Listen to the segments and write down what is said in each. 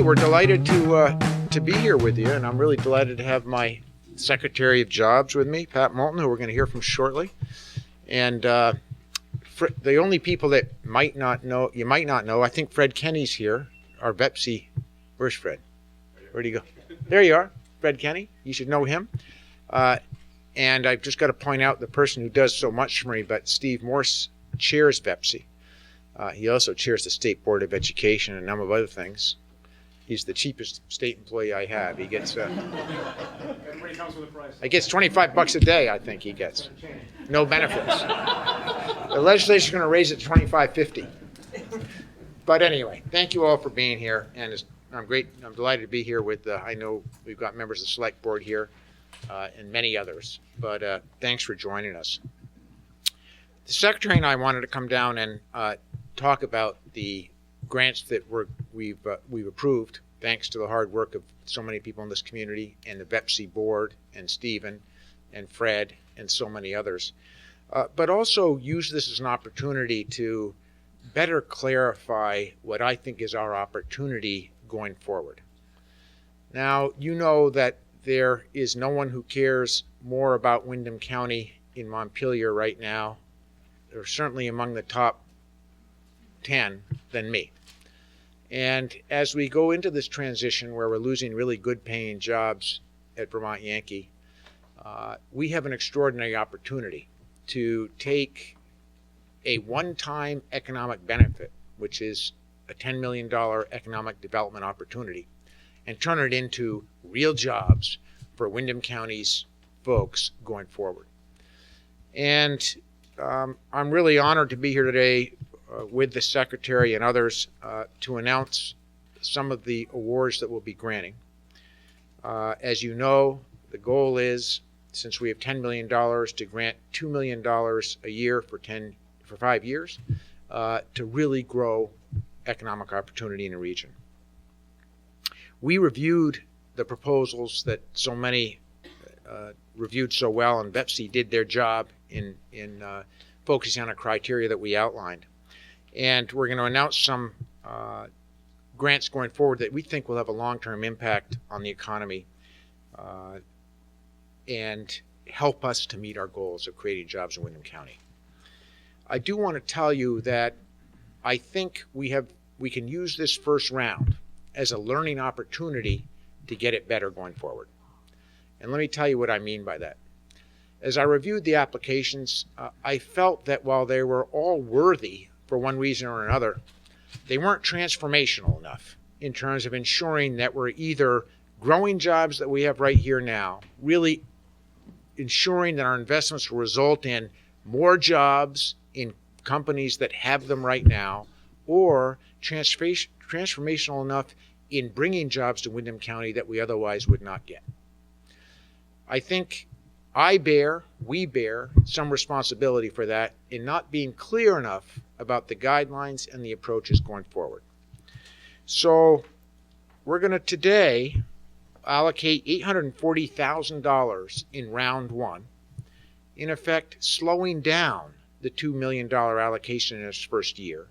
we're delighted to be here with you, and I'm really delighted to have my Secretary of Jobs with me, Pat Moulton, who we're going to hear from shortly. And the only people that you might not know, I think Fred Kenny's here, our VEPC. Where's Fred? Where'd he go? There you are, Fred Kenny. You should know him. And I've just got to point out the person who does so much for me, but Steve Morse chairs VEPC. He also chairs the State Board of Education and a number of other things. He's the cheapest state employee I have. He gets everybody comes with a price. I gets $25 a day, I think he gets. No benefits. The legislature's going to raise it to $25.50. But anyway, thank you all for being here, and I'm delighted to be here with, I know we've got members of the Select Board here and many others, but thanks for joining us. The Secretary and I wanted to come down and talk about the grants that we've approved, thanks to the hard work of so many people in this community and the VEPC board and Stephen and Fred and so many others, but also use this as an opportunity to better clarify what I think is our opportunity going forward. Now, you know that there is no one who cares more about Windham County in Montpelier right now, or certainly among the top 10, than me. And as we go into this transition where we're losing really good paying jobs at Vermont Yankee, we have an extraordinary opportunity to take a one-time economic benefit, which is a $10 million economic development opportunity, and turn it into real jobs for Windham County's folks going forward. And I'm really honored to be here today with the Secretary and others to announce some of the awards that we'll be granting. As you know, the goal is, since we have $10 million, to grant $2 million a year for 5 years to really grow economic opportunity in the region. We reviewed the proposals that so many reviewed so well, and VEPC did their job in focusing on a criteria that we outlined. And we're going to announce some grants going forward that we think will have a long-term impact on the economy and help us to meet our goals of creating jobs in Windham County. I do want to tell you that I think we can use this first round as a learning opportunity to get it better going forward. And let me tell you what I mean by that. As I reviewed the applications, I felt that while they were all worthy for one reason or another, they weren't transformational enough in terms of ensuring that we're either growing jobs that we have right here now, really ensuring that our investments will result in more jobs in companies that have them right now, or transformational enough in bringing jobs to Windham County that we otherwise would not get. I think we bear some responsibility for that in not being clear enough about the guidelines and the approaches going forward. So we're going to today allocate $840,000 in round one, in effect slowing down the $2 million allocation in its first year,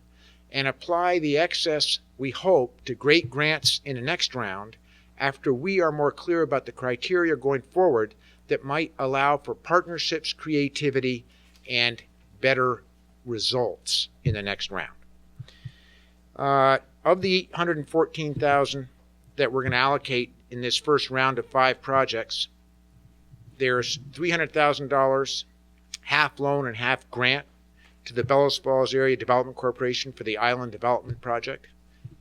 and apply the excess, we hope, to great grants in the next round after we are more clear about the criteria going forward that might allow for partnerships, creativity, and better results in the next round. Of the $814,000 that we're going to allocate in this first round of 5 projects, there's $300,000 half loan and half grant to the Bellows Falls Area Development Corporation for the Island Development Project.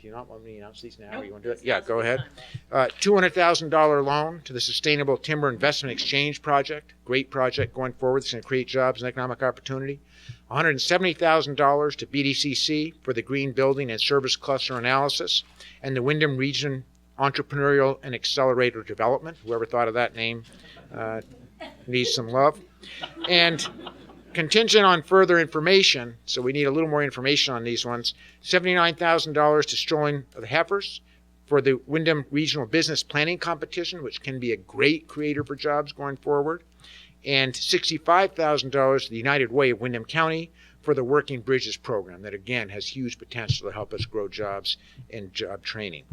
Do you not want me to announce these now? Nope. Or you want to do it? Yeah, go ahead. $200,000 loan to the Sustainable Timber Investment Exchange Project. Great project going forward. It's going to create jobs and economic opportunity. $170,000 to BDCC for the Green Building and Service Cluster Analysis and the Windham Region Entrepreneurial and Accelerator Development. Whoever thought of that name needs some love. And contingent on further information, so we need a little more information on these ones, $79,000 to Strolling of the Heifers for the Windham Regional Business Planning Competition, which can be a great creator for jobs going forward, and $65,000 to the United Way of Windham County for the Working Bridges program that, again, has huge potential to help us grow jobs and job training.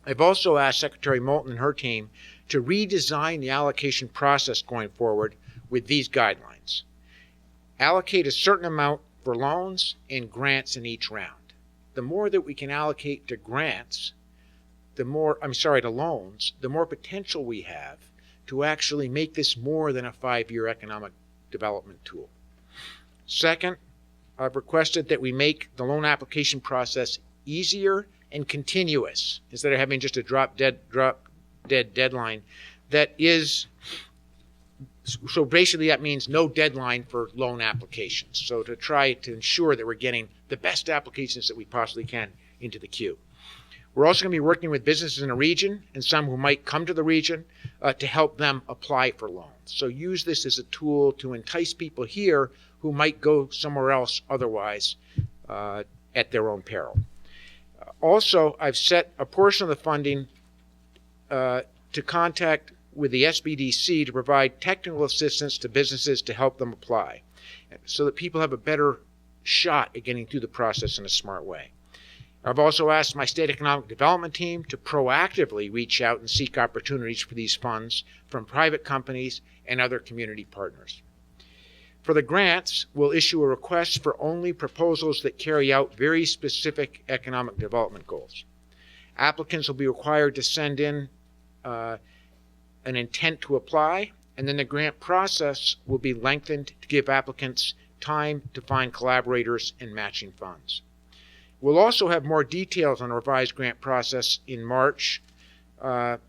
I've also asked Secretary Moulton and her team to redesign the allocation process going forward with these guidelines. Allocate a certain amount for loans and grants in each round. The more that we can allocate to grants, to loans, the more potential we have to actually make this more than a 5-year economic development tool. Second, I've requested that we make the loan application process easier and continuous instead of having just a drop dead deadline that is, so basically that means no deadline for loan applications. So to try to ensure that we're getting the best applications that we possibly can into the queue. We're also going to be working with businesses in the region and some who might come to the region to help them apply for loans. So use this as a tool to entice people here who might go somewhere else otherwise at their own peril. Also, I've set a portion of the funding to contact with the SBDC to provide technical assistance to businesses to help them apply so that people have a better shot at getting through the process in a smart way. I've also asked my state economic development team to proactively reach out and seek opportunities for these funds from private companies and other community partners. For the grants, we'll issue a request for only proposals that carry out very specific economic development goals. Applicants will be required to send in an intent to apply, and then the grant process will be lengthened to give applicants time to find collaborators and matching funds. We'll also have more details on the revised grant process in March. The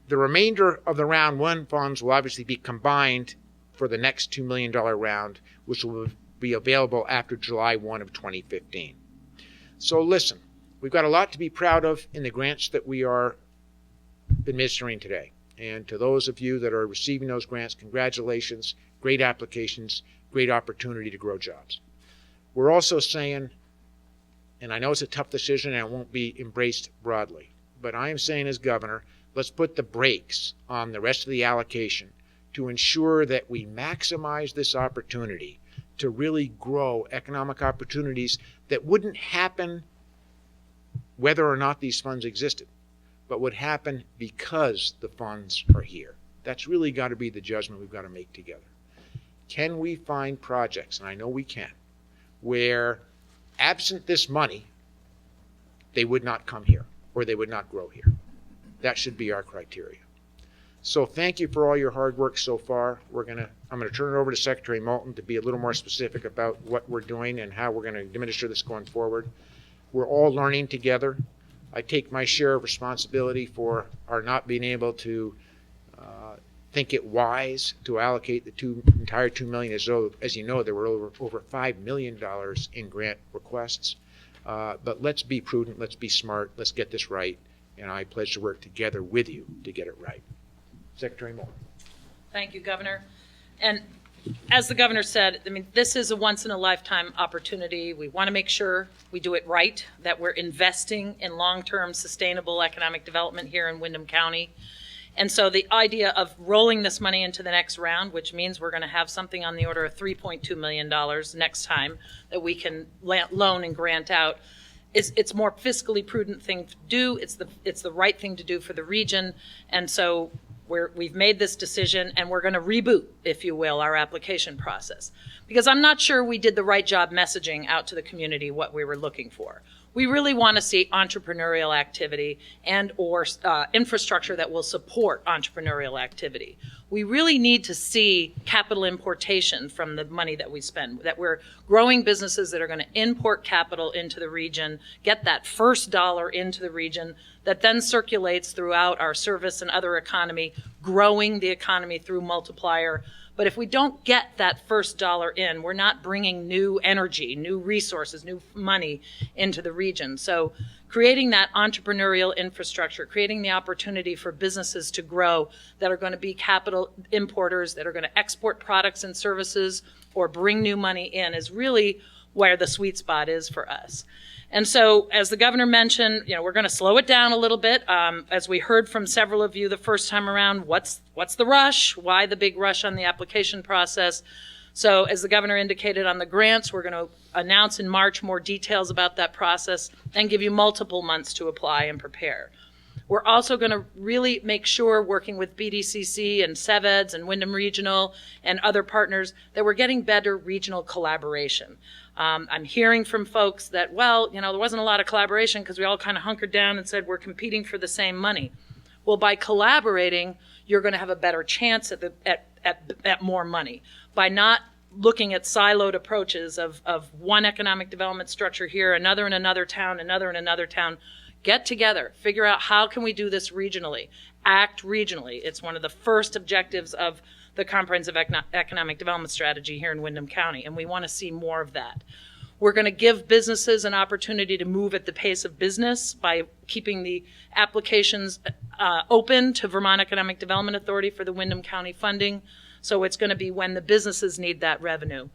remainder of the round one funds will obviously be combined for the next $2 million round, which will be available after July 1 of 2015. So listen, we've got a lot to be proud of in the grants that we are administering today. And to those of you that are receiving those grants, congratulations, great applications, great opportunity to grow jobs. We're also saying, and I know it's a tough decision and it won't be embraced broadly, but I am saying as governor, let's put the brakes on the rest of the allocation to ensure that we maximize this opportunity to really grow economic opportunities that wouldn't happen whether or not these funds existed, but would happen because the funds are here. That's really got to be the judgment we've got to make together. Can we find projects, and I know we can, where absent this money, they would not come here or they would not grow here? That should be our criteria. So thank you for all your hard work so far. I'm going to turn it over to Secretary Moulton to be a little more specific about what we're doing and how we're going to administer this going forward. We're all learning together. I take my share of responsibility for our not being able to think it wise to allocate the entire $2 million. As you know, there were over $5 million in grant requests. But let's be prudent, let's be smart, let's get this right, and I pledge to work together with you to get it right. Secretary Moulton. Thank you, Governor. And as the Governor said, I mean, this is a once-in-a-lifetime opportunity. We want to make sure we do it right, that we're investing in long-term sustainable economic development here in Windham County. And so the idea of rolling this money into the next round, which means we're going to have something on the order of $3.2 million next time that we can loan and grant out, it's more fiscally prudent thing to do. It's the right thing to do for the region. And so we've made this decision, and we're going to reboot, if you will, our application process. Because I'm not sure we did the right job messaging out to the community what we were looking for. We really want to see entrepreneurial activity and or infrastructure that will support entrepreneurial activity. We really need to see capital importation from the money that we spend, that we're growing businesses that are going to import capital into the region, get that first dollar into the region that then circulates throughout our service and other economy, growing the economy through multiplier. But if we don't get that first dollar in, we're not bringing new energy, new resources, new money into the region. So creating that entrepreneurial infrastructure, creating the opportunity for businesses to grow that are going to be capital importers, that are going to export products and services or bring new money in is really where the sweet spot is for us. And so, as the governor mentioned, we're going to slow it down a little bit. As we heard from several of you the first time around, what's the rush? Why the big rush on the application process? So, as the governor indicated on the grants, we're going to announce in March more details about that process and give you multiple months to apply and prepare. We're also going to really make sure, working with BDCC and CEVEDS and Windham Regional and other partners, that we're getting better regional collaboration. I'm hearing from folks that, well, you know, there wasn't a lot of collaboration because we all kind of hunkered down and said we're competing for the same money. Well, by collaborating, you're going to have a better chance at more money. By not looking at siloed approaches of one economic development structure here, another in another town, another in another town, get together, figure out how can we do this regionally, act regionally. It's one of the first objectives of the comprehensive economic development strategy here in Windham County, and we want to see more of that. We're going to give businesses an opportunity to move at the pace of business by keeping the applications open to Vermont Economic Development Authority for the Windham County funding. So it's going to be when the businesses need that revenue.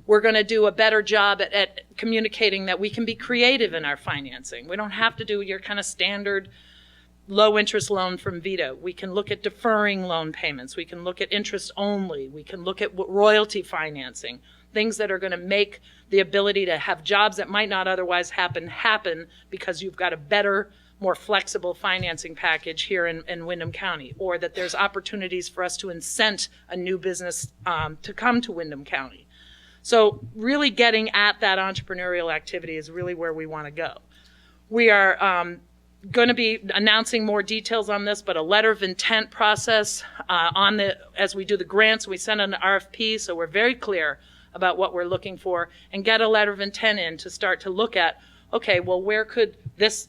We're going to do a better job at communicating that we can be creative in our financing. We don't have to do your kind of standard low interest loan from Vito. We can look at deferring loan payments. We can look at interest only. We can look at royalty financing, things that are going to make the ability to have jobs that might not otherwise happen because you've got a better, more flexible financing package here in Windham County, or that there's opportunities for us to incent a new business to come to Windham County. So really getting at that entrepreneurial activity is really where we want to go. We are going to be announcing more details on this, but a letter of intent process as we do the grants, we send an RFP, so we're very clear about what we're looking for, and get a letter of intent in to start to look at, okay, well, where could this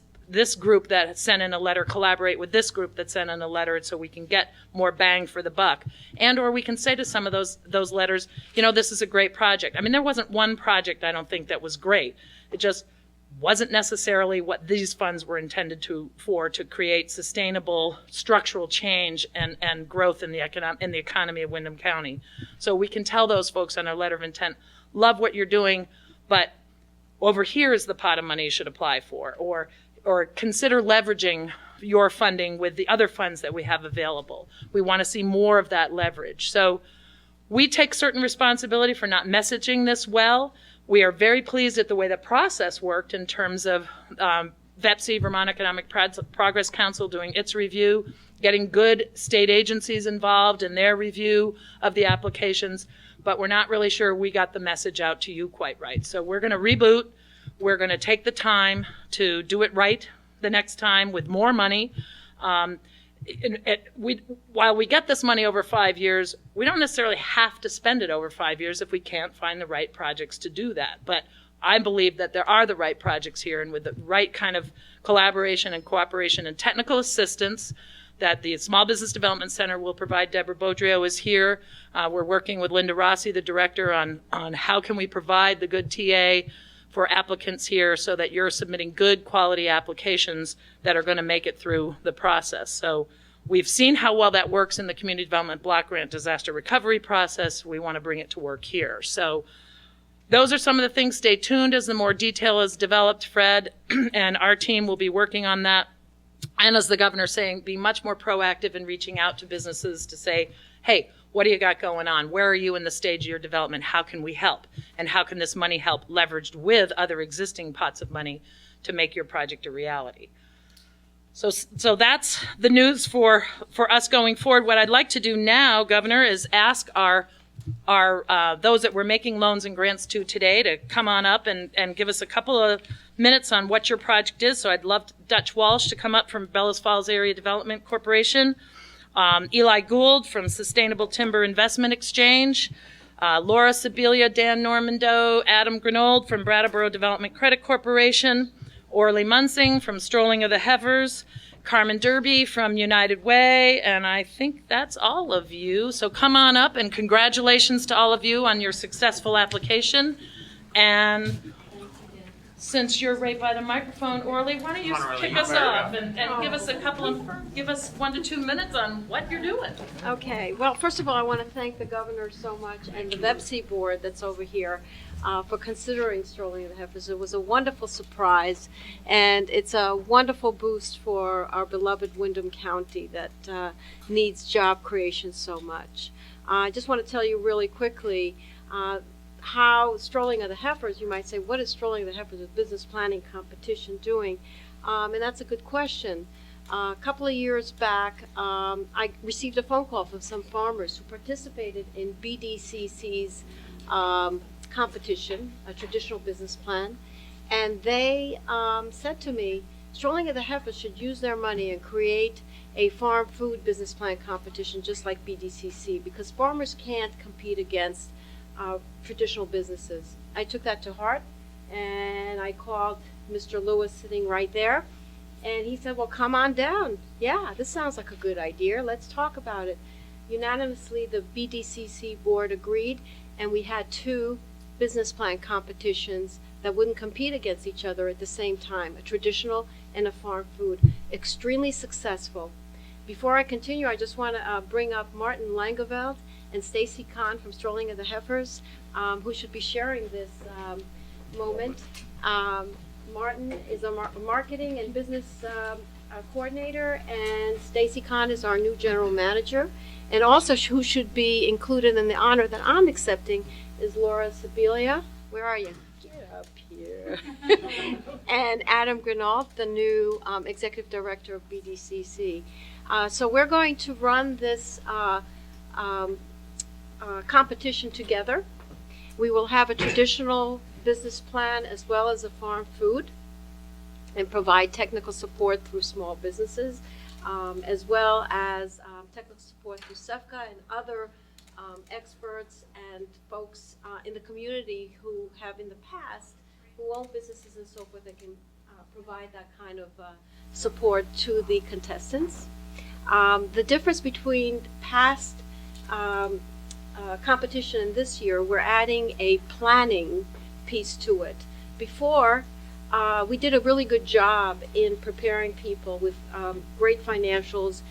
group that sent in a letter collaborate with this group that sent in a letter, so we can get more bang for the buck. And or we can say to some of those letters, you know, this is a great project. I mean, there wasn't one project I don't think that was great. It just wasn't necessarily what these funds were intended to create sustainable structural change and growth in the economy of Windham County. So we can tell those folks on our letter of intent, love what you're doing, but over here is the pot of money you should apply for, or consider leveraging your funding with the other funds that we have available. We want to see more of that leverage. So we take certain responsibility for not messaging this well. We are very pleased at the way the process worked in terms of VEPC, Vermont Economic Progress Council, doing its review, getting good state agencies involved in their review of the applications, but we're not really sure we got the message out to you quite right. So we're going to reboot. We're going to take the time to do it right the next time with more money. While we get this money over 5 years, we don't necessarily have to spend it over 5 years if we can't find the right projects to do that. But I believe that there are the right projects here, and with the right kind of collaboration and cooperation and technical assistance that the Small Business Development Center will provide. Deborah Bodrio is here. We're working with Linda Rossi, the director, on how can we provide the good TA for applicants here so that you're submitting good quality applications that are going to make it through the process. So we've seen how well that works in the Community Development Block Grant Disaster Recovery process. We want to bring it to work here. So those are some of the things. Stay tuned as the more detail is developed. Fred and our team will be working on that. And as the governor's saying, be much more proactive in reaching out to businesses to say, hey, what do you got going on? Where are you in the stage of your development? How can we help? And how can this money help leveraged with other existing pots of money to make your project a reality? So that's the news for us going forward. What I'd like to do now, Governor, is ask our those that we're making loans and grants to today to come on up and give us a couple of minutes on what your project is. So I'd love Dutch Walsh to come up from Bellows Falls Area Development Corporation. Eli Gould from Sustainable Timber Investment Exchange, Laura Sibilia, Dan Normando, Adam Grenold from Brattleboro Development Credit Corporation, Orly Munsing from Strolling of the Heifers, Carmen Derby from United Way, and I think that's all of you. So come on up, and congratulations to all of you on your successful application. And since you're right by the microphone, Orly, why don't you kick us off and give us 1 to 2 minutes on what you're doing. Okay. Well, first of all, I want to thank the governor so much and the VEPC board that's over here for considering Strolling of the Heifers. It was a wonderful surprise, and it's a wonderful boost for our beloved Windham County that needs job creation so much. I just want to tell you really quickly how Strolling of the Heifers, you might say, what is Strolling of the Heifers, a business planning competition, doing? And that's a good question. A couple of years back, I received a phone call from some farmers who participated in BDCC's competition, a traditional business plan, and they said to me, Strolling of the Heifers should use their money and create a farm food business plan competition just like BDCC, because farmers can't compete against traditional businesses. I took that to heart, and I called Mr. Lewis sitting right there, and he said, well, come on down. Yeah, this sounds like a good idea. Let's talk about it. Unanimously, the BDCC board agreed, and we had 2 business plan competitions that wouldn't compete against each other at the same time, a traditional and a farm food. Extremely successful. Before I continue, I just want to bring up Martin Langeveld and Stacy Kahn from Strolling of the Heifers, who should be sharing this moment. Martin is a marketing and business coordinator, and Stacy Kahn is our new general manager. And also who should be included in the honor that I'm accepting is Laura Sibilia. Where are you? Get up here. And Adam Grinault, the new executive director of BDCC. So we're going to run this competition together. We will have a traditional business plan as well as a farm food, and provide technical support through small businesses, as well as technical support through SEFCA and other experts and folks in the community who have in the past, who own businesses and so forth, that can provide that kind of support to the contestants. The difference between past competition and this year, we're adding a planning piece to it. Before, we did a really good job in preparing people with great financials,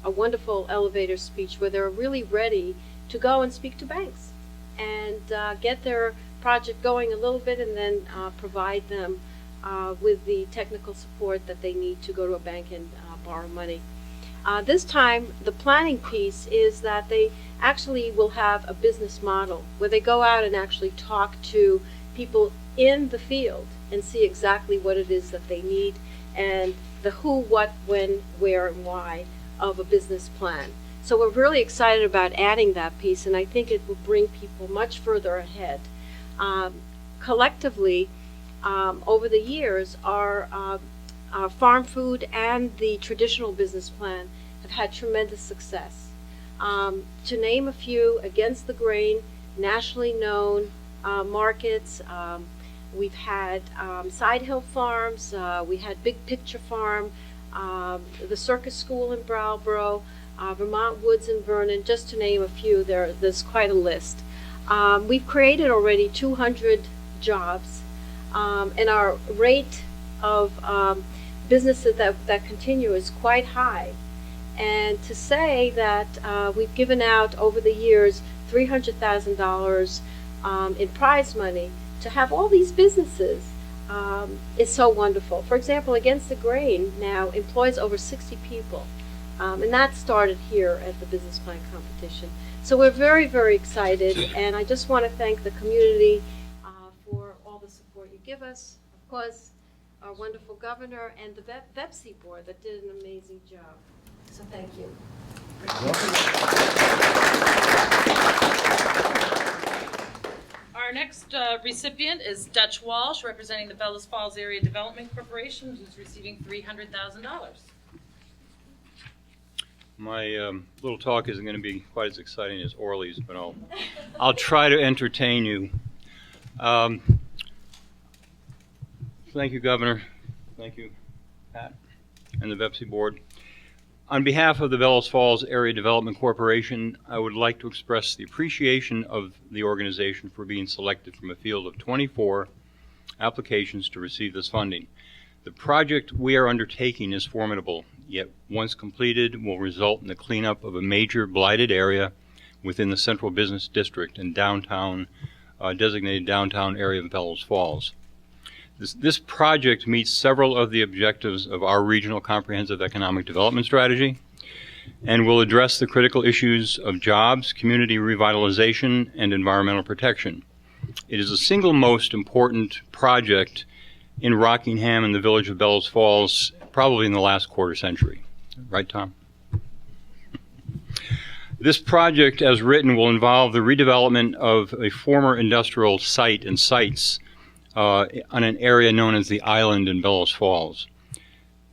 a wonderful elevator speech where they're really ready to go and speak to banks and get their project going a little bit, and then provide them with the technical support that they need to go to a bank and borrow money. This time, the planning piece is that they actually will have a business model where they go out and actually talk to people in the field and see exactly what it is that they need, and the who, what, when, where, and why of a business plan. So we're really excited about adding that piece, and I think it will bring people much further ahead. Collectively, over the years, our farm food and the traditional business plan have had tremendous success. To name a few, Against the Grain, nationally known markets. We've had Side Hill Farms, we had Big Picture Farm, the Circus School in Brattleboro, Vermont Woods in Vernon, just to name a few. There's quite a list. We've created already 200 jobs, and our rate of businesses that continue is quite high. And to say that we've given out over the years $300,000 in prize money to have all these businesses is so wonderful. For example, Against the Grain now employs over 60 people, and that started here at the business plan competition. So we're very, very excited, and I just want to thank the community for all the support you give us. Of course, our wonderful governor and the VEPC board that did an amazing job. So thank you. Our next recipient is Dutch Walsh, representing the Bellows Falls Area Development Corporation, who's receiving $300,000. My little talk isn't going to be quite as exciting as Orly's, but I'll try to entertain you. Thank you, Governor. Thank you, Pat, and the VEPC board. On behalf of the Bellows Falls Area Development Corporation, I would like to express the appreciation of the organization for being selected from a field of 24 applications to receive this funding. The project we are undertaking is formidable, yet once completed will result in the cleanup of a major blighted area within the Central Business District and downtown, designated downtown area of Bellows Falls. This project meets several of the objectives of our Regional Comprehensive Economic Development Strategy and will address the critical issues of jobs, community revitalization, and environmental protection. It is the single most important project in Rockingham and the village of Bellows Falls, probably in the last quarter century. Right, Tom? This project, as written, will involve the redevelopment of a former industrial site and sites on an area known as the Island in Bellows Falls.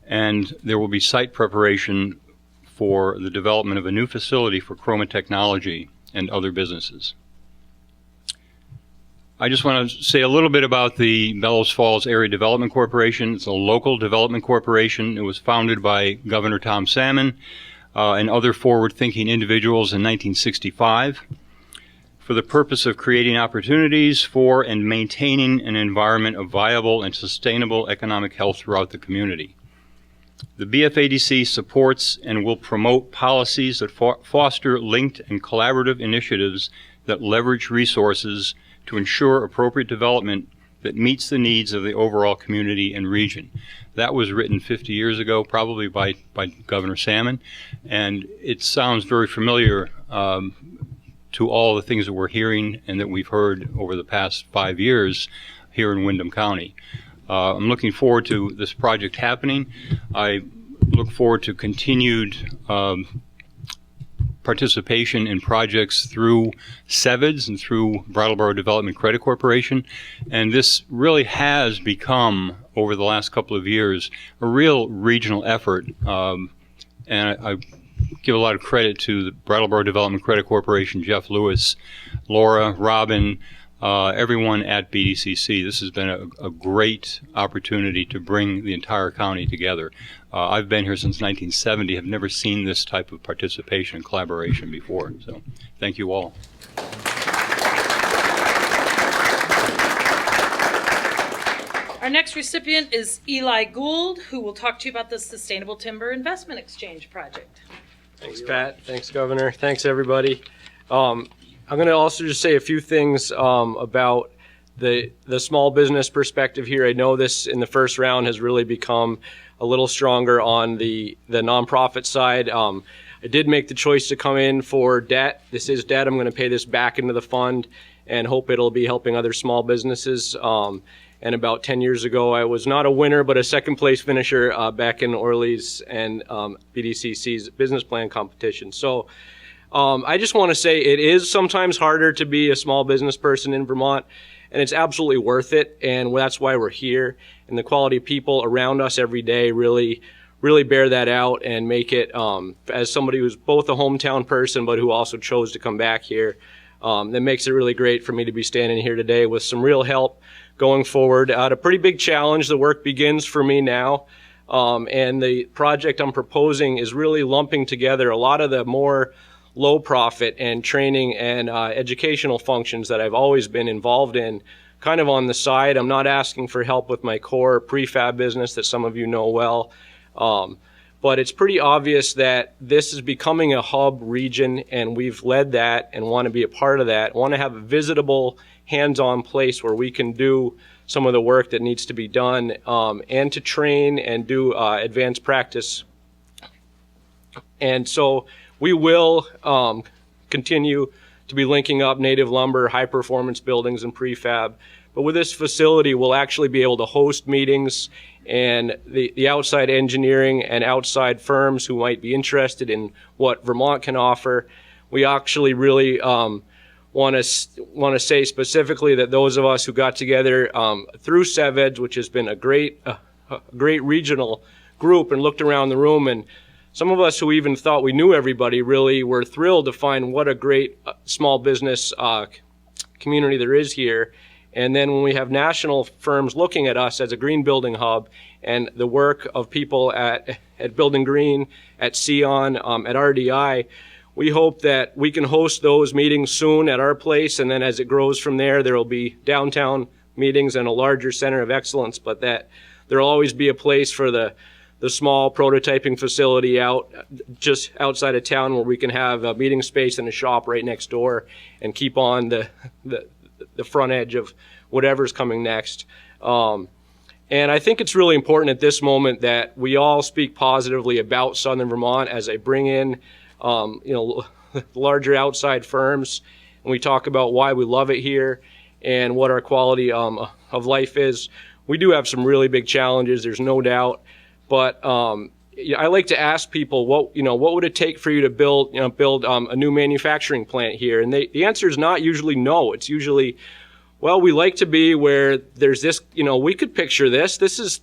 And there will be site preparation for the development of a new facility for Chroma Technology and other businesses. I just want to say a little bit about the Bellows Falls Area Development Corporation. It's a local development corporation. It was founded by Governor Tom Salmon and other forward-thinking individuals in 1965 for the purpose of creating opportunities for and maintaining an environment of viable and sustainable economic health throughout the community. The BFADC supports and will promote policies that foster linked and collaborative initiatives that leverage resources to ensure appropriate development that meets the needs of the overall community and region. That was written 50 years ago, probably by Governor Salmon, and it sounds very familiar to all the things that we're hearing and that we've heard over the past 5 years here in Windham County. I'm looking forward to this project happening. I look forward to continued participation in projects through SEVIDS and through Brattleboro Development Credit Corporation. And this really has become, over the last couple of years, a real regional effort. And I give a lot of credit to the Brattleboro Development Credit Corporation, Jeff Lewis, Laura, Robin, everyone at BDCC. This has been a great opportunity to bring the entire county together. I've been here since 1970, have never seen this type of participation and collaboration before. So thank you all. Our next recipient is Eli Gould, who will talk to you about the Sustainable Timber Investment Exchange Project. Thanks, Pat. Thanks, Governor. Thanks, everybody. I'm going to also just say a few things about the small business perspective here. I know this in the first round has really become a little stronger on the nonprofit side. I did make the choice to come in for debt. This is debt. I'm going to pay this back into the fund and hope it'll be helping other small businesses. And about 10 years ago, I was not a winner, but a second place finisher back in Orleans and BDCC's business plan competition. So I just want to say it is sometimes harder to be a small business person in Vermont, and it's absolutely worth it. And that's why we're here. And the quality of people around us every day really bear that out and make it, as somebody who's both a hometown person, but who also chose to come back here, that makes it really great for me to be standing here today with some real help going forward. A pretty big challenge. The work begins for me now. And the project I'm proposing is really lumping together a lot of the more low profit and training and educational functions that I've always been involved in kind of on the side. I'm not asking for help with my core prefab business that some of you know well. But it's pretty obvious that this is becoming a hub region, and we've led that and want to be a part of that. Want to have a visitable, hands-on place where we can do some of the work that needs to be done, and to train and do advanced practice. And so we will continue to be linking up native lumber, high-performance buildings, and prefab. But with this facility, we'll actually be able to host meetings, and the outside engineering and outside firms who might be interested in what Vermont can offer. We actually really want to say specifically that those of us who got together through SEVEDS, which has been a great regional group, and looked around the room, and some of us who even thought we knew everybody really were thrilled to find what a great small business community there is here. And then when we have national firms looking at us as a green building hub, and the work of people at Building Green, at Sion, at RDI, we hope that we can host those meetings soon at our place, and then as it grows from there, there will be downtown meetings and a larger center of excellence, but that there will always be a place for the small prototyping facility just outside of town where we can have a meeting space and a shop right next door and keep on the front edge of whatever's coming next. And I think it's really important at this moment that we all speak positively about Southern Vermont as I bring in larger outside firms, and we talk about why we love it here and what our quality of life is. we do have some really big challenges, there's no doubt. But I like to ask people, what would it take for you to build a new manufacturing plant here? And the answer is not usually no. It's usually, well, we like to be where there's this, we could picture this. This is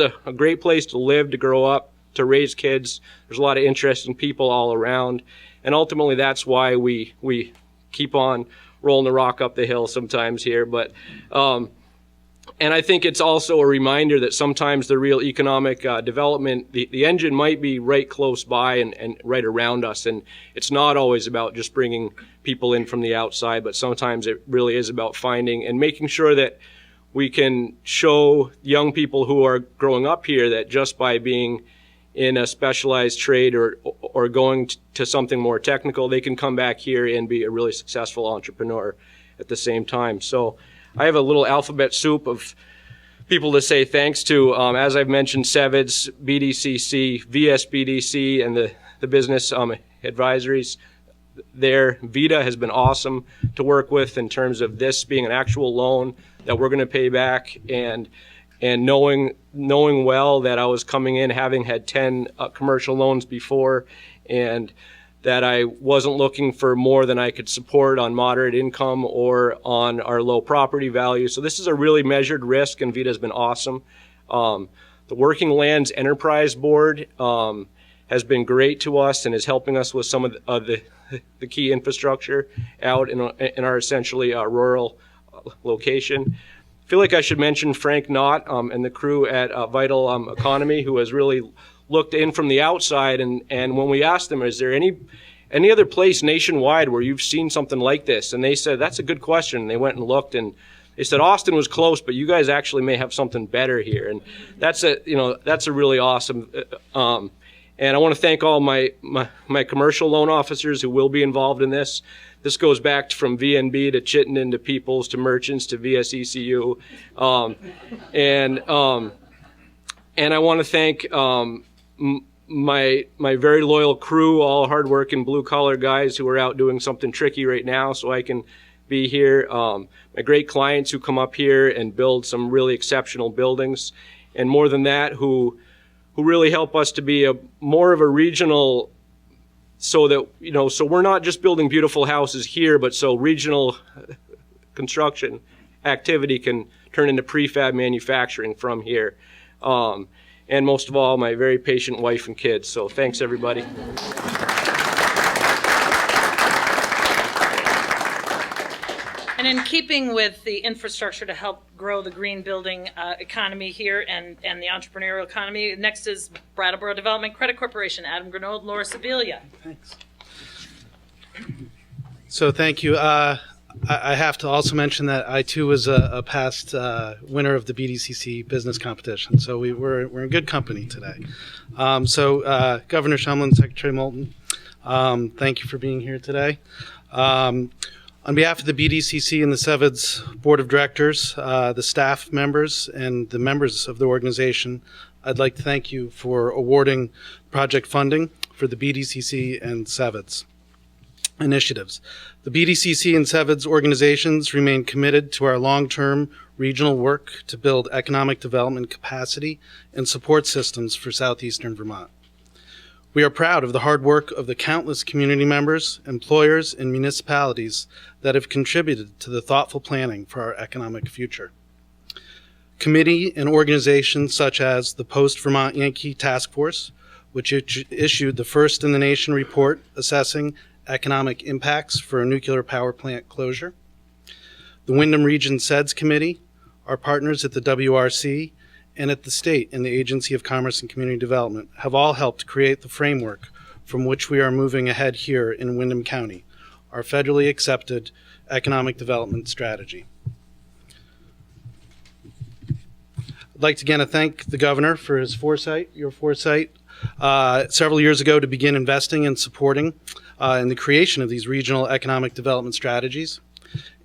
a great place to live, to grow up, to raise kids. There's a lot of interesting people all around. And ultimately, that's why we keep on rolling the rock up the hill sometimes here. But and I think it's also a reminder that sometimes the real economic development, the engine might be right close by and right around us. And it's not always about just bringing people in from the outside, but sometimes it really is about finding and making sure that we can show young people who are growing up here that just by being in a specialized trade or going to something more technical, they can come back here and be a really successful entrepreneur at the same time. So I have a little alphabet soup of people to say thanks to. As I've mentioned, Seveds, BDCC, VSBDC, and the business advisories there. VITA has been awesome to work with in terms of this being an actual loan that we're going to pay back, and knowing well that I was coming in having had 10 commercial loans before, and that I wasn't looking for more than I could support on moderate income or on our low property value. So this is a really measured risk, and VITA has been awesome. The Working Lands Enterprise Board has been great to us and is helping us with some of the key infrastructure out in our essentially rural location. I feel like I should mention Frank Knott and the crew at Vital Economy, who has really looked in from the outside, and when we asked them, is there any other place nationwide where you've seen something like this? And they said, that's a good question. And they went and looked, and they said Austin was close, but you guys actually may have something better here. And that's a really awesome. And I want to thank all my commercial loan officers who will be involved in this. This goes back from VNB to Chittenden to Peoples to Merchants to VSECU. And I want to thank my very loyal crew, all hardworking blue-collar guys who are out doing something tricky right now so I can be here. My great clients who come up here and build some really exceptional buildings. And more than that, who really help us to be more of a regional, so that, so we're not just building beautiful houses here, but so regional construction activity can turn into prefab manufacturing from here. And most of all, my very patient wife and kids. So thanks, everybody. And in keeping with the infrastructure to help grow the green building economy here and the entrepreneurial economy, next is Brattleboro Development Credit Corporation. Adam Grenold, Laura Sibilia. Thanks. So thank you. I have to also mention that I too was a past winner of the BDCC business competition. So we're in good company today. Governor Shumlin, Secretary Moulton, thank you for being here today. On behalf of the BDCC and the Seveds Board of Directors, the staff members, and the members of the organization, I'd like to thank you for awarding project funding for the BDCC and Seveds initiatives. The BDCC and Seveds organizations remain committed to our long-term regional work to build economic development capacity and support systems for southeastern Vermont. We are proud of the hard work of the countless community members, employers, and municipalities that have contributed to the thoughtful planning for our economic future. Committee and organizations such as the Post-Vermont Yankee Task Force, which issued the first in the nation report assessing economic impacts for a nuclear power plant closure. The Windham Region SEDS Committee, our partners at the WRC, and at the state and the Agency of Commerce and Community Development have all helped create the framework from which we are moving ahead here in Windham County, our federally accepted economic development strategy. I'd like to again thank the governor for his foresight, your foresight, several years ago to begin investing and supporting in the creation of these regional economic development strategies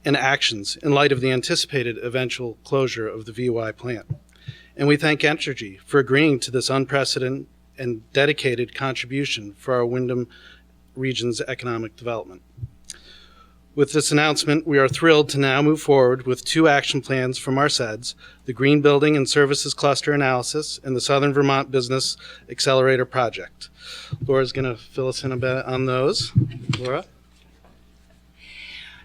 and actions in light of the anticipated eventual closure of the VY plant. And we thank Entergy for agreeing to this unprecedented and dedicated contribution for our Windham region's economic development. With this announcement, we are thrilled to now move forward with 2 action plans from our SEDS, the Green Building and Services Cluster Analysis and the Southern Vermont Business Accelerator Project. Laura's going to fill us in a bit on those. Laura?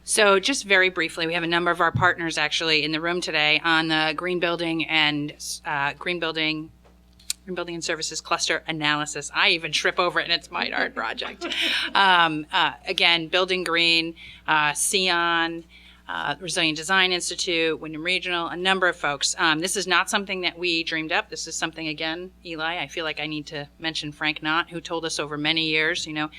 So just very briefly, we have a number of our partners actually in the room today on the Green Building and Services Cluster Analysis. I even trip over it, and it's my art project. Again, Building Green, Sion, Resilient Design Institute, Windham Regional, a number of folks. This is not something that we dreamed up. This is something, again, Eli, I feel like I need to mention Frank Knott, who told us over many years, you've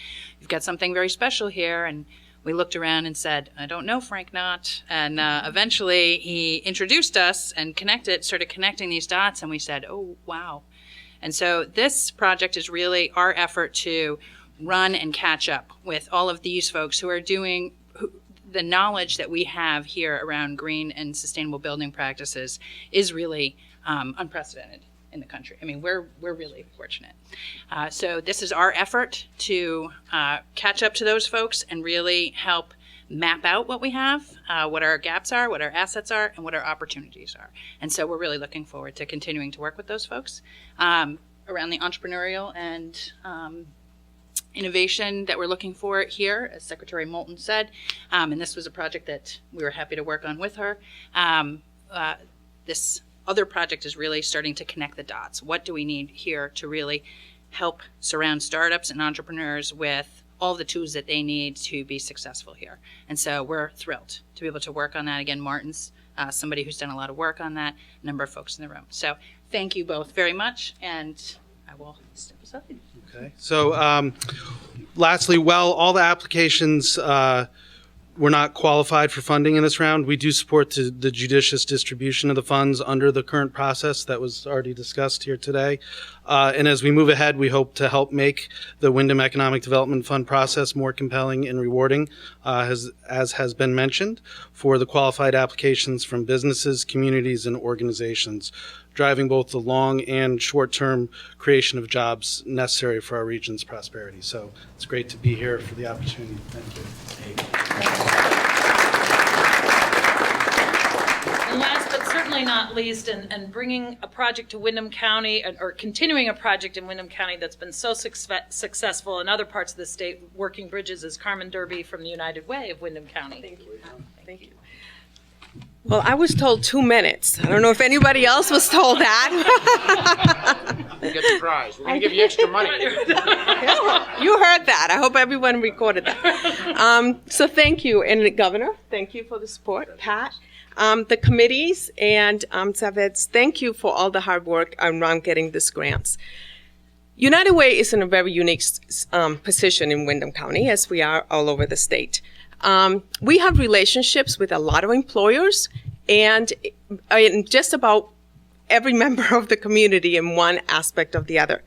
got something very special here, and we looked around and said, I don't know Frank Knott. And eventually he introduced us and started connecting these dots, and we said, oh, wow. And so this project is really our effort to run and catch up with all of these folks who are doing the knowledge that we have here around green and sustainable building practices is really unprecedented in the country. I mean, we're really fortunate. So this is our effort to catch up to those folks and really help map out what we have, what our gaps are, what our assets are, and what our opportunities are. And so we're really looking forward to continuing to work with those folks around the entrepreneurial and innovation that we're looking for here, as Secretary Moulton said. And this was a project that we were happy to work on with her. This other project is really starting to connect the dots. What do we need here to really help surround startups and entrepreneurs with all the tools that they need to be successful here? And so we're thrilled to be able to work on that. Again, Martin's somebody who's done a lot of work on that, a number of folks in the room. So thank you both very much, and I will step aside. Okay. So lastly, while all the applications were not qualified for funding in this round, we do support the judicious distribution of the funds under the current process that was already discussed here today. And as we move ahead, we hope to help make the Windham Economic Development Fund process more compelling and rewarding, as has been mentioned, for the qualified applications from businesses, communities, and organizations, driving both the long and short-term creation of jobs necessary for our region's prosperity. So it's great to be here for the opportunity. Thank you. And last but certainly not least, and bringing a project to Windham County, or continuing a project in Windham County that's been so successful in other parts of the state, working bridges, is Carmen Derby from the United Way of Windham County. Thank you. Thank you. Well, I was told 2 minutes. I don't know if anybody else was told that. You get the prize. We're going to give you extra money. You heard that. I hope everyone recorded that. So thank you. And the Governor, thank you for the support. Pat, the committees, and Saveds, thank you for all the hard work around getting these grants. United Way is in a very unique position in Windham County, as we are all over the state. We have relationships with a lot of employers and just about every member of the community in one aspect of the other.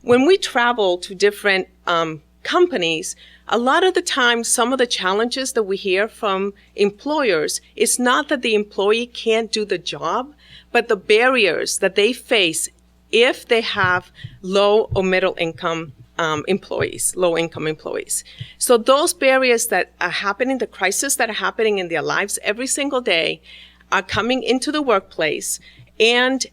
When we travel to different companies, a lot of the time, some of the challenges that we hear from employers is not that the employee can't do the job, but the barriers that they face if they have low or middle income employees, low-income employees. So those barriers that are happening, the crises that are happening in their lives every single day, are coming into the workplace and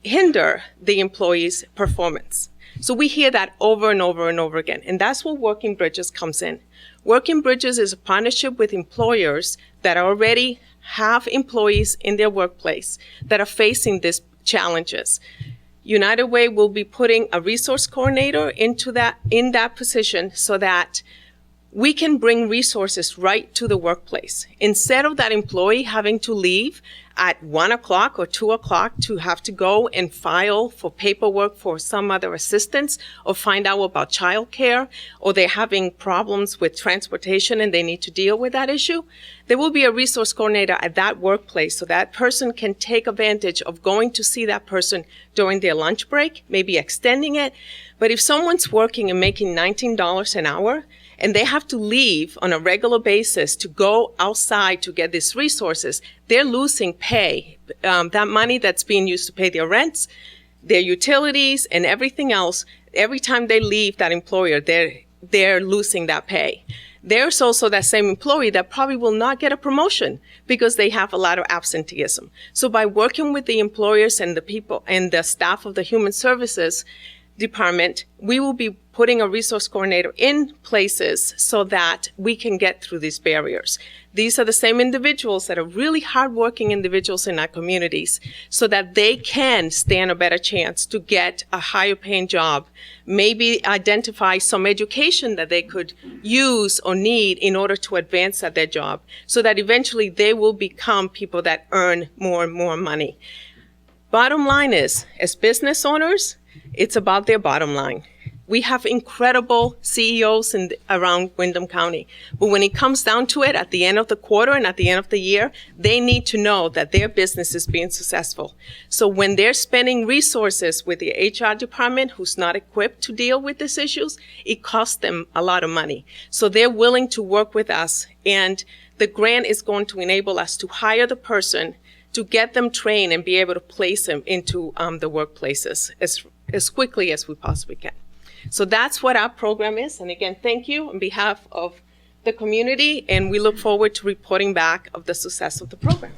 hinder the employee's performance. So we hear that over and over and over again, and that's where Working Bridges comes in. Working Bridges is a partnership with employers that already have employees in their workplace that are facing these challenges. United Way will be putting a resource coordinator in that position so that we can bring resources right to the workplace. Instead of that employee having to leave at 1 o'clock or 2 o'clock to have to go and file for paperwork for some other assistance or find out about childcare, or they're having problems with transportation and they need to deal with that issue, there will be a resource coordinator at that workplace so that person can take advantage of going to see that person during their lunch break, maybe extending it. But if someone's working and making $19 an hour, and they have to leave on a regular basis to go outside to get these resources, they're losing pay. That money that's being used to pay their rents, their utilities, and everything else, every time they leave that employer, they're losing that pay. there's also that same employee that probably will not get a promotion because they have a lot of absenteeism. So by working with the employers and the people and the staff of the Human Services Department, we will be putting a resource coordinator in places so that we can get through these barriers. These are the same individuals that are really hardworking individuals in our communities so that they can stand a better chance to get a higher paying job, maybe identify some education that they could use or need in order to advance at their job so that eventually they will become people that earn more and more money. Bottom line is, as business owners, it's about their bottom line. We have incredible CEOs around Windham County. But when it comes down to it, at the end of the quarter and at the end of the year, they need to know that their business is being successful. So when they're spending resources with the HR department who's not equipped to deal with these issues, it costs them a lot of money. So they're willing to work with us, and the grant is going to enable us to hire the person, to get them trained and be able to place them into the workplaces as quickly as we possibly can. So that's what our program is. And again, thank you on behalf of the community, and we look forward to reporting back of the success of the program.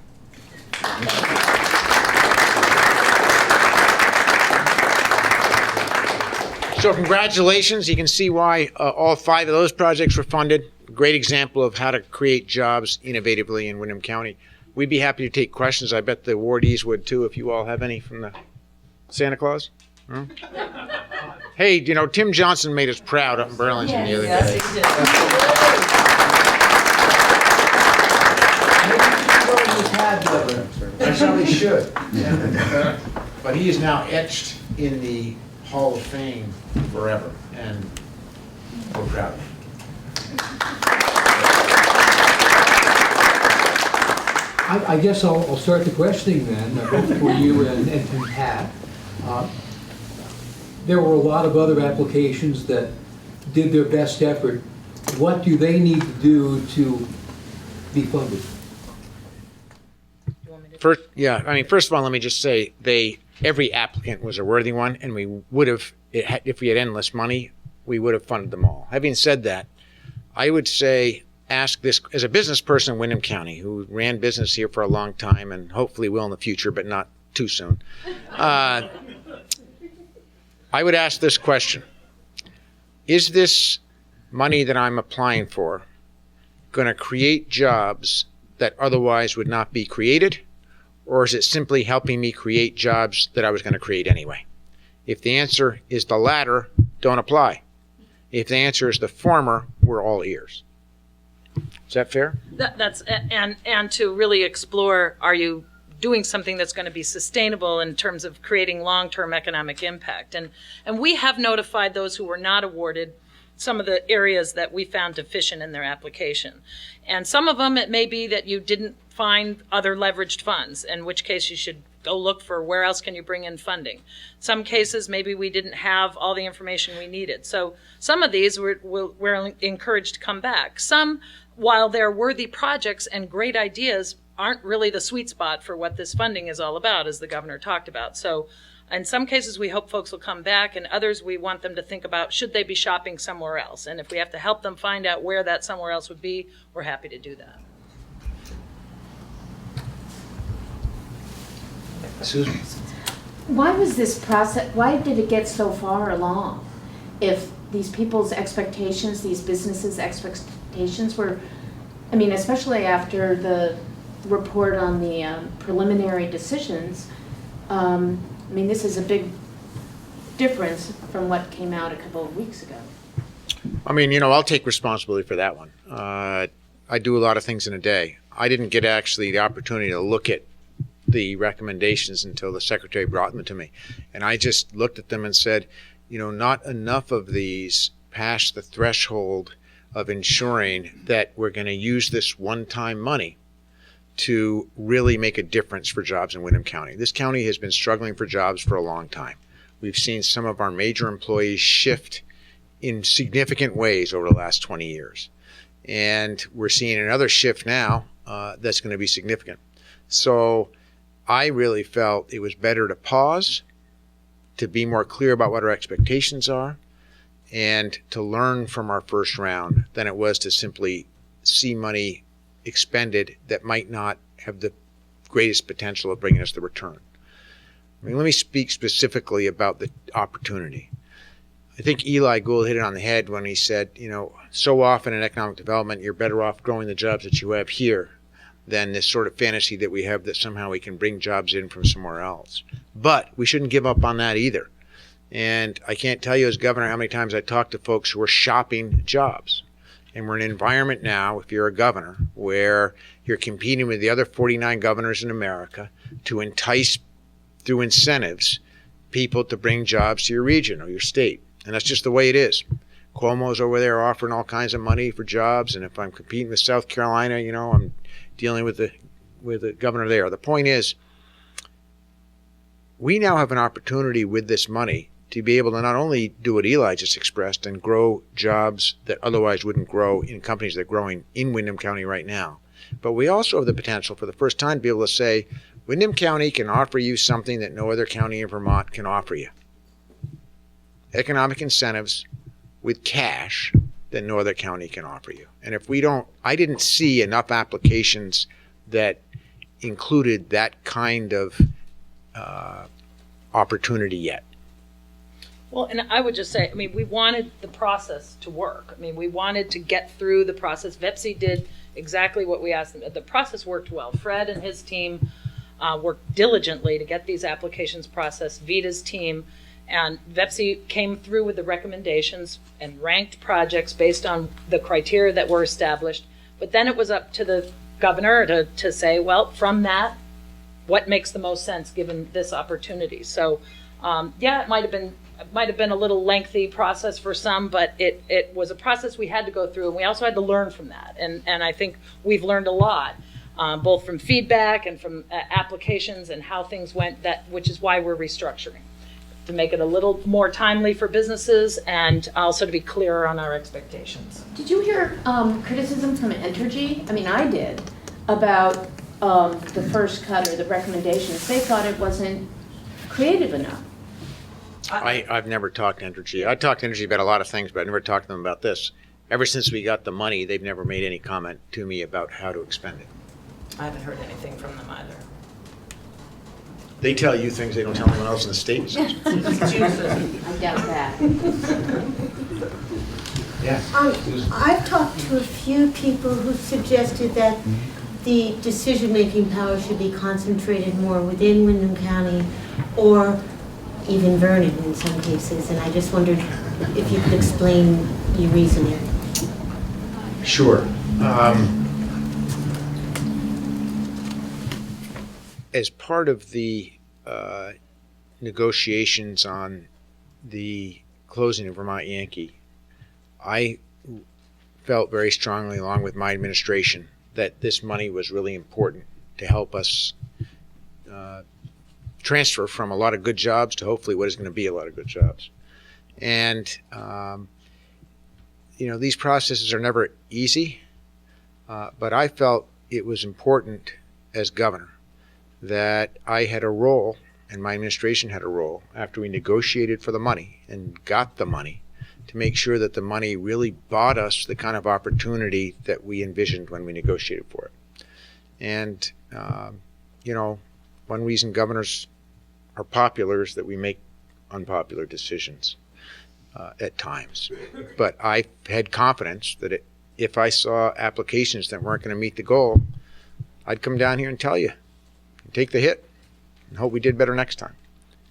So congratulations. You can see why all 5 of those projects were funded. Great example of how to create jobs innovatively in Windham County. We'd be happy to take questions. I bet the awardees would too, if you all have any from the Santa Claus. Hmm? Hey, you know, Tim Johnson made us proud up in Burlington the other day. I certainly should. But he is now etched in the Hall of Fame forever, and we're proud of him. I guess I'll start the questioning then, both for you and Pat. There were a lot of other applications that did their best effort. What do they need to do to be funded? First of all, let me just say every applicant was a worthy one, and we would have, if we had endless money, we would have funded them all. Having said that, I would say ask this as a business person in Windham County who ran business here for a long time and hopefully will in the future, but not too soon. I would ask this question: is this money that I'm applying for going to create jobs that otherwise would not be created, or is it simply helping me create jobs that I was going to create anyway? If the answer is the latter, don't apply. If the answer is the former, we're all ears. Is that fair? That's and to really explore, are you doing something that's going to be sustainable in terms of creating long-term economic impact? And we have notified those who were not awarded some of the areas that we found deficient in their application. And some of them, it may be that you didn't find other leveraged funds, in which case you should go look for where else can you bring in funding. Some cases, maybe we didn't have all the information we needed. So some of these we're encouraged to come back. Some, while they're worthy projects and great ideas, aren't really the sweet spot for what this funding is all about, as the governor talked about. So in some cases, we hope folks will come back, and others we want them to think about, should they be shopping somewhere else? And if we have to help them find out where that somewhere else would be, we're happy to do that. Susan? Why was this process, why did it get so far along? If these people's expectations, these businesses' expectations were, I mean, especially after the report on the preliminary decisions, I mean, this is a big difference from what came out a couple of weeks ago. I mean, you know, I'll take responsibility for that one. I do a lot of things in a day. I didn't get actually the opportunity to look at the recommendations until the secretary brought them to me. And I just looked at them and said, you know, not enough of these pass the threshold of ensuring that we're going to use this one-time money to really make a difference for jobs in Windham County. This county has been struggling for jobs for a long time. We've seen some of our major employees shift in significant ways over the last 20 years. And we're seeing another shift now that's going to be significant. So I really felt it was better to pause, to be more clear about what our expectations are, and to learn from our first round than it was to simply see money expended that might not have the greatest potential of bringing us the return. I mean, let me speak specifically about the opportunity. I think Eli Gould hit it on the head when he said, you know, so often in economic development, you're better off growing the jobs that you have here than this sort of fantasy that we have that somehow we can bring jobs in from somewhere else. But we shouldn't give up on that either. And I can't tell you as governor how many times I talk to folks who are shopping jobs. And we're in an environment now, if you're a governor, where you're competing with the other 49 governors in America to entice, through incentives, people to bring jobs to your region or your state. And that's just the way it is. Cuomo's over there offering all kinds of money for jobs. And if I'm competing with South Carolina, you know, I'm dealing with the governor there. The point is, we now have an opportunity with this money to be able to not only do what Eli just expressed and grow jobs that otherwise wouldn't grow in companies that are growing in Windham County right now, but we also have the potential for the first time to be able to say, Windham County can offer you something that no other county in Vermont can offer you. Economic incentives with cash that no other county can offer you. And if we don't, I didn't see enough applications that included that kind of opportunity yet. Well, and I would just say, I mean, we wanted the process to work. I mean, we wanted to get through the process. VEPC did exactly what we asked them. The process worked well. Fred and his team worked diligently to get these applications processed. Vita's team and VEPC came through with the recommendations and ranked projects based on the criteria that were established. But then it was up to the governor to say, well, from that, what makes the most sense given this opportunity? So, yeah, it might have been a little lengthy process for some, but it was a process we had to go through, and we also had to learn from that. And I think we've learned a lot, both from feedback and from applications and how things went, which is why we're restructuring, to make it a little more timely for businesses and also to be clearer on our expectations. Did you hear criticism from Entergy? I mean, I did, about the first cut or the recommendations. They thought it wasn't creative enough. I've never talked to Entergy. I talked to Entergy about a lot of things, but I never talked to them about this. Ever since we got the money, they've never made any comment to me about how to expend it. I haven't heard anything from them either. They tell you things they don't tell anyone else in the state. I doubt that. Yeah. I've talked to a few people who suggested that the decision-making power should be concentrated more within Windham County or even Vernon in some cases, and I just wondered if you could explain your reasoning. Sure. As part of the negotiations on the closing of Vermont Yankee, I felt very strongly, along with my administration, that this money was really important to help us transfer from a lot of good jobs to hopefully what is going to be a lot of good jobs. And, you know, these processes are never easy, but I felt it was important as governor that I had a role, and my administration had a role, after we negotiated for the money and got the money, to make sure that the money really bought us the kind of opportunity that we envisioned when we negotiated for it. And, you know, one reason governors are popular is that we make unpopular decisions at times. But I had confidence that if I saw applications that weren't going to meet the goal, I'd come down here and tell you, take the hit, and hope we did better next time.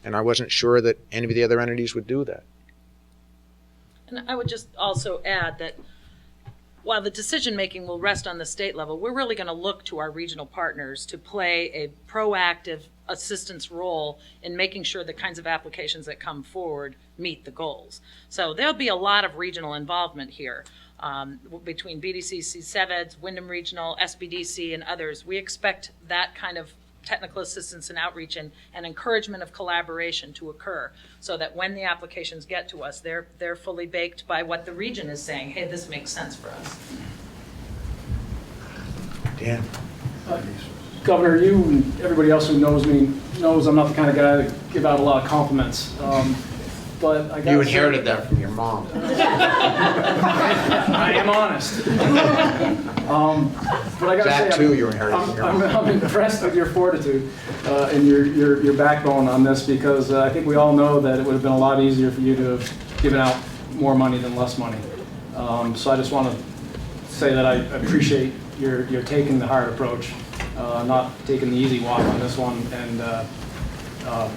And I wasn't sure that any of the other entities would do that. And I would just also add that while the decision-making will rest on the state level, we're really going to look to our regional partners to play a proactive assistance role in making sure the kinds of applications that come forward meet the goals. So there'll be a lot of regional involvement here between BDCC, CEVEDS, Windham Regional, SBDC, and others. We expect that kind of technical assistance and outreach and encouragement of collaboration to occur so that when the applications get to us, they're fully baked by what the region is saying, hey, this makes sense for us. Dan? Governor, you and everybody else who knows me knows I'm not the kind of guy to give out a lot of compliments. but I got. You inherited that from your mom. I am honest. But I got to say, That too, you inherited from your mom. I'm impressed with your fortitude and your backbone on this, because I think we all know that it would have been a lot easier for you to have given out more money than less money. So I just want to say that I appreciate your taking the hard approach, not taking the easy walk on this one. And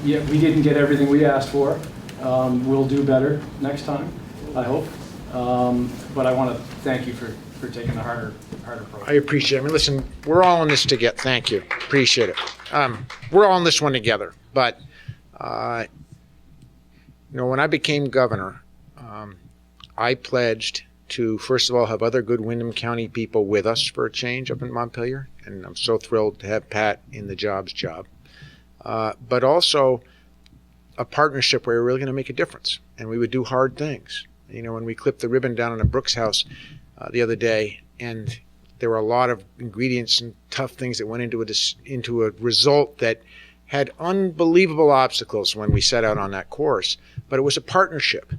yeah, we didn't get everything we asked for. We'll do better next time, I hope. But I want to thank you for taking the harder approach. I appreciate it. I mean, listen, we're all in this together. Thank you. Appreciate it. We're all in this one together. But, you know, when I became governor, I pledged to, first of all, have other good Windham County people with us for a change up in Montpelier. And I'm so thrilled to have Pat in the job. But also a partnership where we're really going to make a difference. And we would do hard things. You know, when we clipped the ribbon down in a Brooks house the other day, and there were a lot of ingredients and tough things that went into a result that had unbelievable obstacles when we set out on that course. But it was a partnership.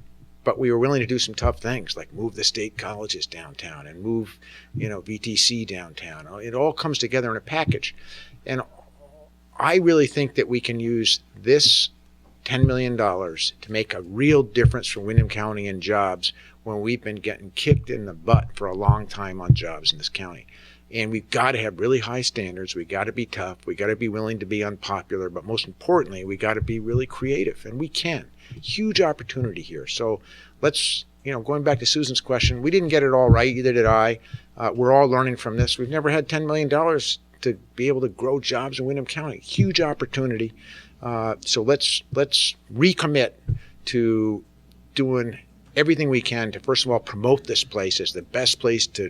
But we were willing to do some tough things, like move the state colleges downtown and move, you know, VTC downtown. It all comes together in a package. And I really think that we can use this $10 million to make a real difference for Windham County and jobs when we've been getting kicked in the butt for a long time on jobs in this county. And we've got to have really high standards. We got to be tough. We got to be willing to be unpopular. But most importantly, we got to be really creative. And we can. Huge opportunity here. So let's, you know, going back to Susan's question, we didn't get it all right. Either did I. We're all learning from this. We've never had $10 million to be able to grow jobs in Windham County. Huge opportunity. So let's recommit to doing everything we can to, first of all, promote this place as the best place to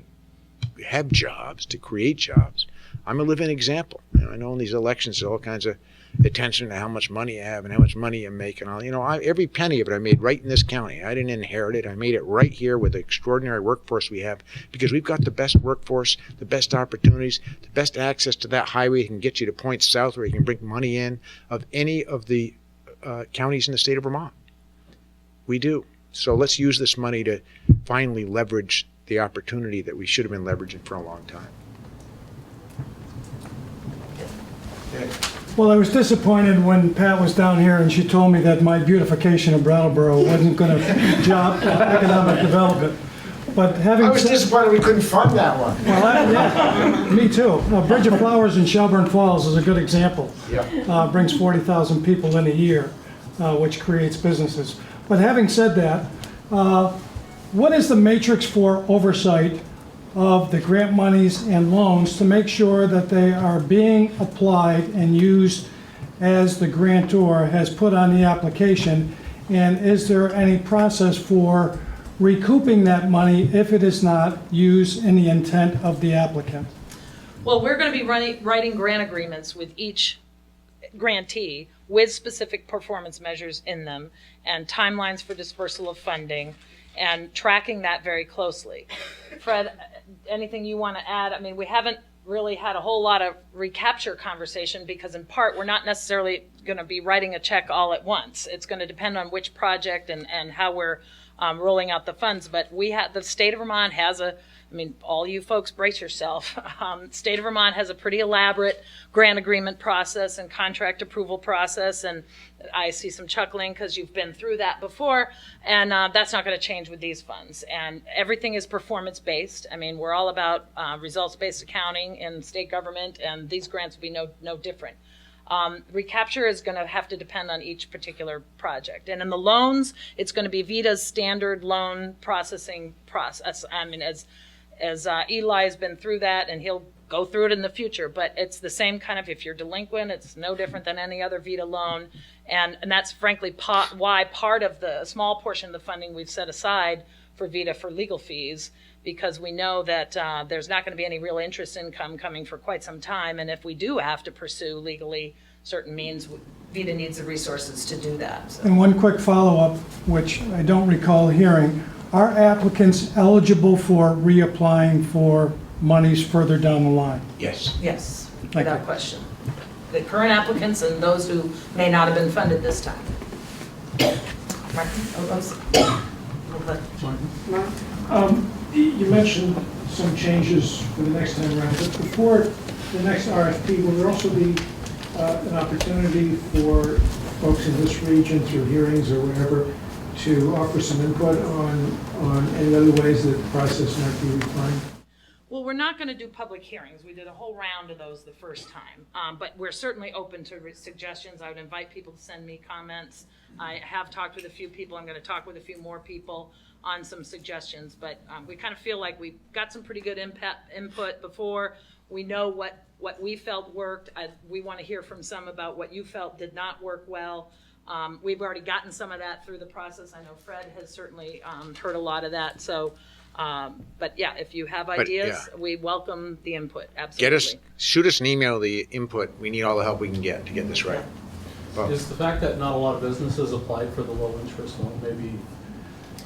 have jobs, to create jobs. I'm a living example. You know, I know in these elections there's all kinds of attention to how much money you have and how much money you make and all. You know, every penny of it I made right in this county. I didn't inherit it. I made it right here with the extraordinary workforce we have, because we've got the best workforce, the best opportunities, the best access to that highway that can get you to points south where you can bring money in of any of the counties in the state of Vermont. We do. So let's use this money to finally leverage the opportunity that we should have been leveraging for a long time. Well, I was disappointed when Pat was down here and she told me that my beautification of Brattleboro wasn't going to job economic development. But having I was disappointed we couldn't fund that one. Well, yeah, me too. Bridge of Flowers in Shelburne Falls is a good example. Yeah. Brings 40,000 people in a year, which creates businesses. But having said that, what is the matrix for oversight of the grant monies and loans to make sure that they are being applied and used as the grantor has put on the application? And is there any process for recouping that money if it is not used in the intent of the applicant? Well, we're going to be writing grant agreements with each grantee with specific performance measures in them and timelines for dispersal of funding, and tracking that very closely. Fred, anything you want to add? I mean, we haven't really had a whole lot of recapture conversation because in part we're not necessarily going to be writing a check all at once. It's going to depend on which project and how we're rolling out the funds. But we have, the state of Vermont has a, I mean, all you folks brace yourself. State of Vermont has a pretty elaborate grant agreement process and contract approval process, and I see some chuckling because you've been through that before, and that's not going to change with these funds. And everything is performance-based. I mean, we're all about results-based accounting in state government, and these grants will be no different. Recapture is going to have to depend on each particular project. And in the loans, it's going to be VITA's standard loan processing process. I mean, as Eli has been through that, and he'll go through it in the future, but it's the same kind of, if you're delinquent, it's no different than any other VITA loan. And that's frankly why part of the small portion of the funding we've set aside for VITA for legal fees, because we know that there's not going to be any real interest income coming for quite some time. And if we do have to pursue legally certain means, VITA needs the resources to do that. So. And one quick follow-up, which I don't recall hearing, are applicants eligible for reapplying for monies further down the line? Yes. Yes, without question. The current applicants and those who may not have been funded this time. You mentioned some changes for the next time around, but before the next RFP, will there also be an opportunity for folks in this region through hearings or whatever to offer some input on any other ways that the process might be refined? Well, we're not going to do public hearings. We did a whole round of those the first time, but we're certainly open to suggestions. I would invite people to send me comments. I have talked with a few people. I'm going to talk with a few more people on some suggestions, but we kind of feel like we got some pretty good input before. We know what we felt worked. We want to hear from some about what you felt did not work well. We've already gotten some of that through the process. I know Fred has certainly heard a lot of that. So, but yeah, if you have ideas, we welcome the input. Absolutely. Shoot us an email, the input. We need all the help we can get to get this right. Well, Is the fact that not a lot of businesses applied for the low interest loan maybe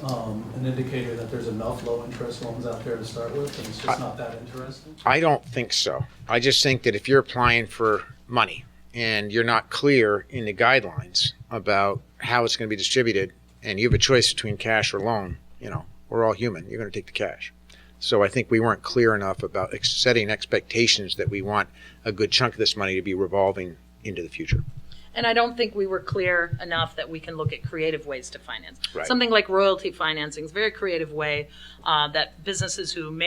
an indicator that there's enough low interest loans out there to start with and it's just not that interesting? I don't think so. I just think that if you're applying for money and you're not clear in the guidelines about how it's going to be distributed and you have a choice between cash or loan, we're all human. You're going to take the cash. So I think we weren't clear enough about setting expectations that we want a good chunk of this money to be revolving into the future. And I don't think we were clear enough that we can look at creative ways to finance. Right. Something like royalty financing is a very creative way that businesses who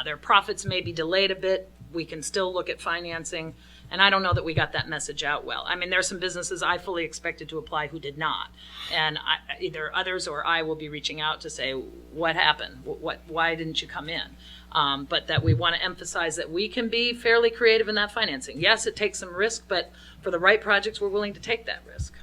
their profits may be delayed a bit, we can still look at financing. And I don't know that we got that message out well. I mean, there are some businesses I fully expected to apply who did not. And either others or I will be reaching out to say, what happened? Why didn't you come in? But that we want to emphasize that we can be fairly creative in that financing. Yes, it takes some risk, but for the right projects, we're willing to take that risk.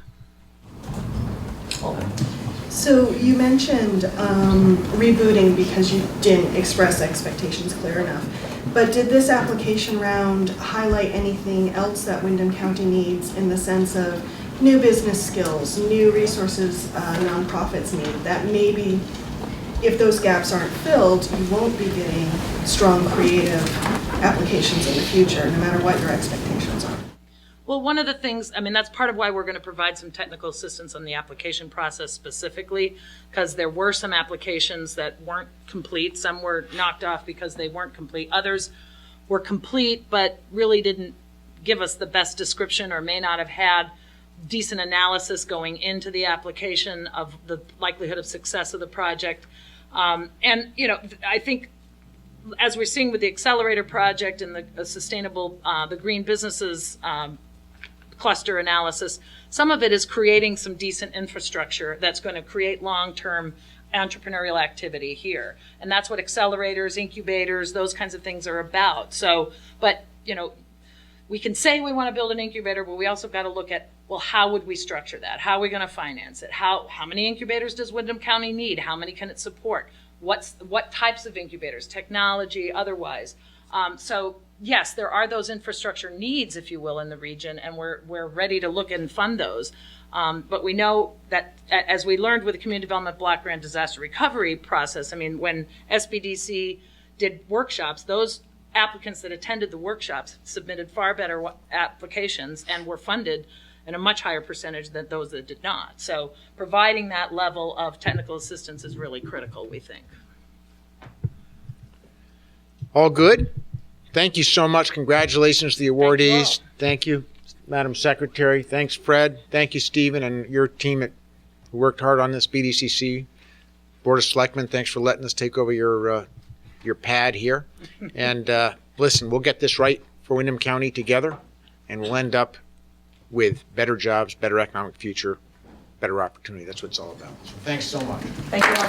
So you mentioned rebooting because you didn't express expectations clear enough. But did this application round highlight anything else that Windham County needs in the sense of new business skills, new resources nonprofits need, that maybe if those gaps aren't filled, you won't be getting strong creative applications in the future, no matter what your expectations are? Well, one of the things, that's part of why we're going to provide some technical assistance on the application process specifically, because there were some applications that weren't complete. Some were knocked off because they weren't complete. Others were complete, but really didn't give us the best description or may not have had decent analysis going into the application of the likelihood of success of the project. I think as we're seeing with the Accelerator project and the sustainable, the green businesses cluster analysis, some of it is creating some decent infrastructure that's going to create long-term entrepreneurial activity here. And that's what accelerators, incubators, those kinds of things are about. So, but, we can say we want to build an incubator, but we also got to look at, well, how would we structure that? How are we going to finance it? How many incubators does Windham County need? How many can it support? What types of incubators, technology, otherwise? So yes, there are those infrastructure needs, if you will, in the region, and we're ready to look and fund those. But we know that, as we learned with the Community Development Block Grant Disaster Recovery process, when SBDC did workshops, those applicants that attended the workshops submitted far better applications and were funded in a much higher percentage than those that did not. So providing that level of technical assistance is really critical, we think. All good? Thank you so much. Congratulations to the awardees. Thank you, Madam Secretary. Thanks, Fred. Thank you, Stephen, and your team who worked hard on this, BDCC. Board of Selectmen, thanks for letting us take over your pad here. And listen, we'll get this right for Windham County together, and we'll end up with better jobs, better economic future, better opportunity. That's what it's all about. So thanks so much. Thank you all.